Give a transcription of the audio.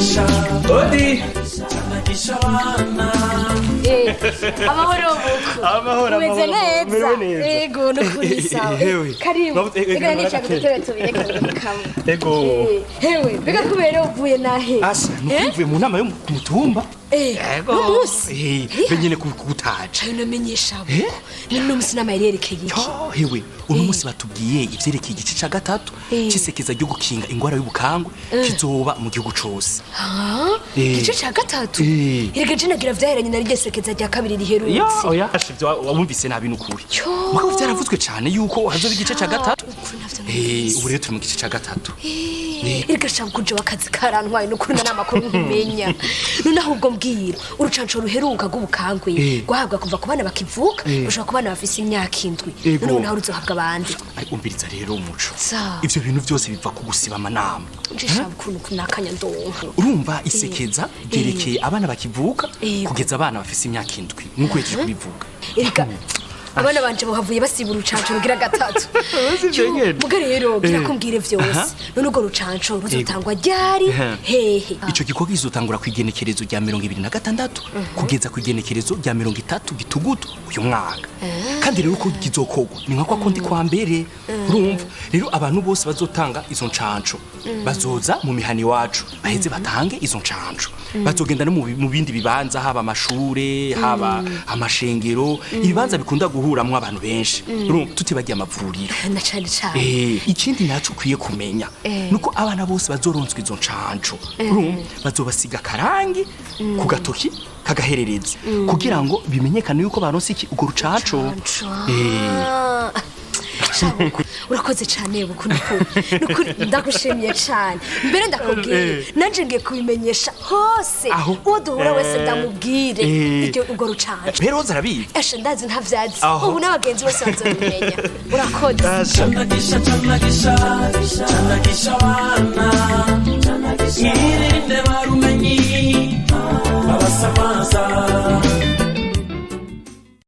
Odi. Amahoro umeze neza yego no kurisawa karibu reka nicaga tubire kamwe Ego. hewe bega kubera uvuye nahe Asa nukuvuye mu nama yo ku mutumba. Ego. Benyene kugutaje. Namenyesha abo. Nino musi nama yerekeye iki? Hewe uno musi batubwiye ivyerekeye igice ca gatatu cisekeza ryo gukinga ingwara y'ubukangwe kizoba mu gihugu cose. Igice ca gatatu? Erega je nagira vyaheranye na rigesekeza rya kabiri riherutse. Oya ashivyo wumvise nabi n'ukuri. Mako vyaravuzwe cyane yuko hazoba igice ca gatatu. Ubu rero turi mu gice ca gatatu. Erega shaka kuje wakazi karantwaye n'ukuri na namakuru nkumenya. None ahubwo mbwira urucanco ruheruka rw'ubukangwe guhabwa kuva ku bana bakivuka gushaka ku bana bafise imyaka 7 none naho ruzohabwa abandi. Umbiriza rero umuco. Ivyo bintu byose biva ku gusiba amanama. Ndishaka ukuntu kunakanya ndonka. Urumva isekeza ryerekeye abana bakivuka kugeza abana bafise imyaka 7 nkuko yeje kubivuga. Erega abana banje bahavuye basiba urucanco rugira gatatu. Muga rero birakumbwire vyose. None urwo rucanco ruzotangwa ryari hehe. Ico gikorwa kizotangura ku igenekerezo rya 2026 kugeza ku igenekerezo rya 30 Gitugutu uyu mwaka. Kandi rero uko kizokorwa ni nka kwa kondi kwa mbere. Urumva rero abantu bose bazotanga izo ncanco bazoza mu mihani wacu baheze batange izo ncanco. Bazogenda no mu bindi bibanza haba amashure haba amashengero ibibanza bikunda guhuramwo abantu benshi. Urumva tutibagiye amavuriro. Na cyane. Ikindi nacu kwiye kumenya nuko abana bose bazoronswa izo ncanco. Urumva bazobasiga karangi ku gatoki kagahererezo kugira ngo bimenyekane yuko baronse iki ugo rucanco. Urakoze cyane nukuri ndagushimiye cyane mbere ndakubwiye nanje ngiye kubimenyesha hose uwo duhura wese ndamubwire iryo ugo rucanco. Rero zarabizi eshe ndazi ntavyazi ubu n'abagenzi bose bazobimenya. Urakoze. Candagisha abana irinde barumenyi